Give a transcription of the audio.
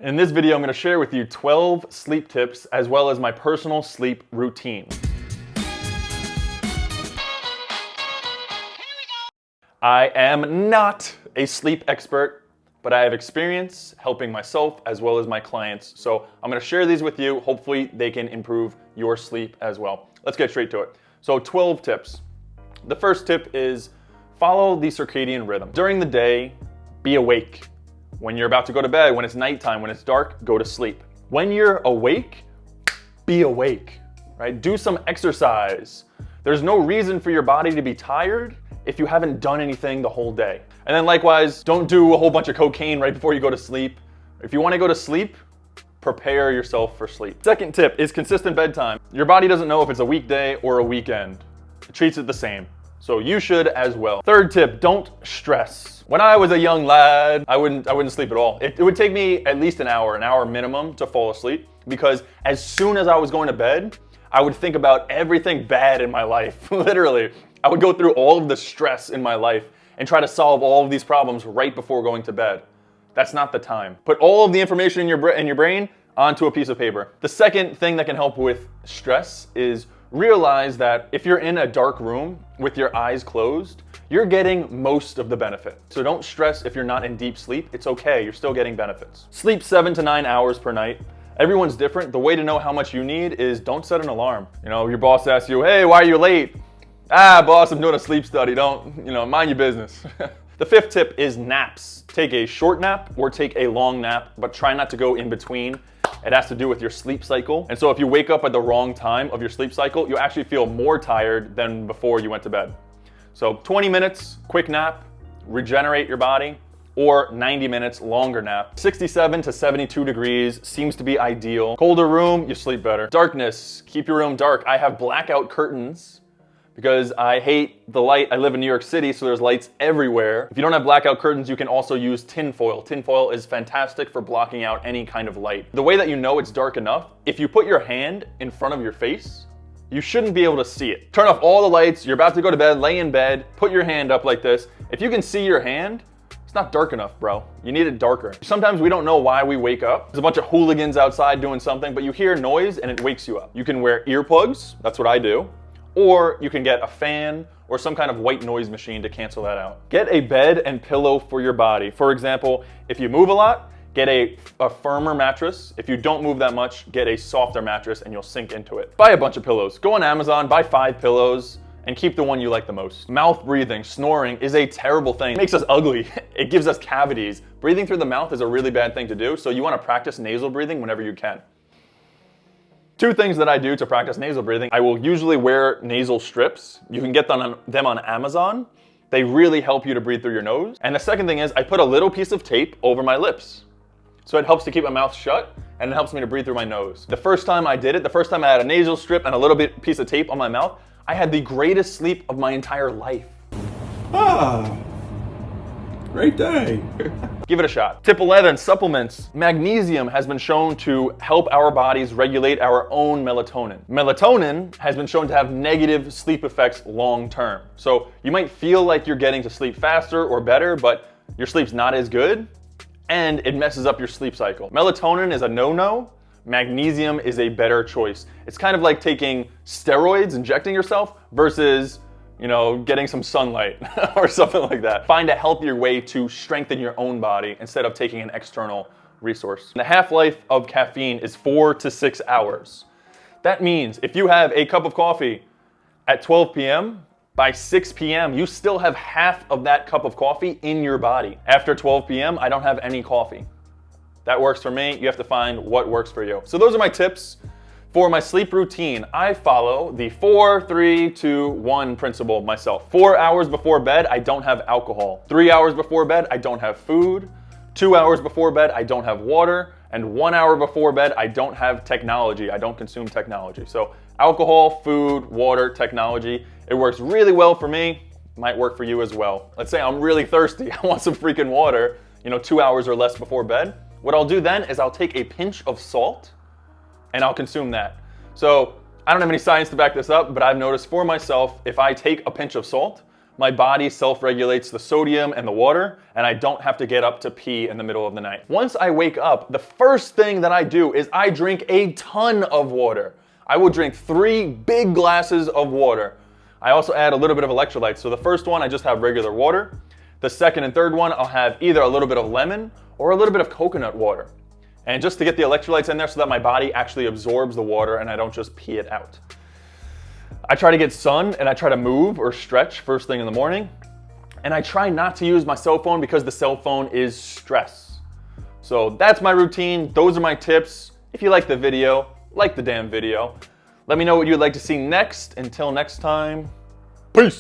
In this video, I'm going to share with you 12 sleep tips as well as my personal sleep routine. I am not a sleep expert, but I have experience helping myself as well as my clients. So I'm going to share these with you. Hopefully they can improve your sleep as well. Let's get straight to it. So 12 tips. The first tip is follow the circadian rhythm. During the day, be awake. When you're about to go to bed, when it's nighttime, when it's dark, go to sleep. When you're awake, be awake, right? Do some exercise. There's no reason for your body to be tired if you haven't done anything the whole day. And then likewise, don't do a whole bunch of cocaine right before you go to sleep. If you want to go to sleep, prepare yourself for sleep. Second tip is consistent bedtime. Your body doesn't know if it's a weekday or a weekend. It treats it the same. So you should as well. Third tip, don't stress. When I was a young lad, I wouldn't sleep at all. It would take me at least an hour minimum to fall asleep, because as soon as I was going to bed, I would think about everything bad in my life. Literally, I would go through all of the stress in my life and try to solve all of these problems right before going to bed. That's not the time. Put all of the information in your brain onto a piece of paper. The second thing that can help with stress is realize that if you're in a dark room with your eyes closed, you're getting most of the benefit. So don't stress if you're not in deep sleep. It's okay, you're still getting benefits. Sleep 7 to 9 hours per night. Everyone's different. The way to know how much you need is don't set an alarm. Your boss asks you, hey, why are you late? Boss, I'm doing a sleep study. Don't, mind your business. The fifth tip is naps. Take a short nap or take a long nap, but try not to go in between. It has to do with your sleep cycle. And so if you wake up at the wrong time of your sleep cycle, you actually feel more tired than before you went to bed. So 20 minutes, quick nap, regenerate your body, or 90 minutes, longer nap. 67 to 72 degrees seems to be ideal. Colder room, you sleep better. Darkness, keep your room dark. I have blackout curtains because I hate the light. I live in New York City, so there's lights everywhere. If you don't have blackout curtains, you can also use tinfoil. Tinfoil is fantastic for blocking out any kind of light. The way that you know it's dark enough, if you put your hand in front of your face, you shouldn't be able to see it. Turn off all the lights, you're about to go to bed, lay in bed, put your hand up like this. If you can see your hand, it's not dark enough, bro. You need it darker. Sometimes we don't know why we wake up. There's a bunch of hooligans outside doing something, but you hear noise and it wakes you up. You can wear earplugs, that's what I do. Or you can get a fan or some kind of white noise machine to cancel that out. Get a bed and pillow for your body. For example, if you move a lot, get a firmer mattress. If you don't move that much, get a softer mattress and you'll sink into it. Buy a bunch of pillows. Go on Amazon, buy 5 pillows, and keep the one you like the most. Mouth breathing, snoring is a terrible thing. It makes us ugly. It gives us cavities. Breathing through the mouth is a really bad thing to do, so you want to practice nasal breathing whenever you can. 2 things that I do to practice nasal breathing. I will usually wear nasal strips. You can get them on Amazon. They really help you to breathe through your nose. And the second thing is I put a little piece of tape over my lips. So it helps to keep my mouth shut and it helps me to breathe through my nose. The first time I did it, the first time I had a nasal strip and a little piece of tape on my mouth, I had the greatest sleep of my entire life. Great day. Give it a shot. Tip 11, supplements. Magnesium has been shown to help our bodies regulate our own melatonin. Melatonin has been shown to have negative sleep effects long term. So you might feel like you're getting to sleep faster or better, but your sleep's not as good and it messes up your sleep cycle. Melatonin is a no-no. Magnesium is a better choice. It's kind of like taking steroids, injecting yourself, versus getting some sunlight or something like that. Find a healthier way to strengthen your own body instead of taking an external resource. The half-life of caffeine is 4 to 6 hours. That means if you have a cup of coffee at 12 p.m., by 6 p.m., you still have half of that cup of coffee in your body. After 12 p.m., I don't have any coffee. That works for me. You have to find what works for you. So those are my tips. For my sleep routine, I follow the 4, 3, 2, 1 principle myself. 4 hours before bed, I don't have alcohol. 3 hours before bed, I don't have food. 2 hours before bed, I don't have water. And 1 hour before bed, I don't have technology. I don't consume technology. So alcohol, food, water, technology, it works really well for me. Might work for you as well. Let's say I'm really thirsty. I want some freaking water, 2 hours or less before bed. What I'll do then is I'll take a pinch of salt and I'll consume that. So I don't have any science to back this up, but I've noticed for myself, if I take a pinch of salt, my body self-regulates the sodium and the water, and I don't have to get up to pee in the middle of the night. Once I wake up, the first thing that I do is I drink a ton of water. I will drink 3 big glasses of water. I also add a little bit of electrolytes. So the first one, I just have regular water. The second and third one, I'll have either a little bit of lemon or a little bit of coconut water. And just to get the electrolytes in there so that my body actually absorbs the water and I don't just pee it out. I try to get sun and I try to move or stretch first thing in the morning. And I try not to use my cell phone because the cell phone is stress. So that's my routine. Those are my tips. If you like the video, like the damn video. Let me know what you'd like to see next. Until next time, peace.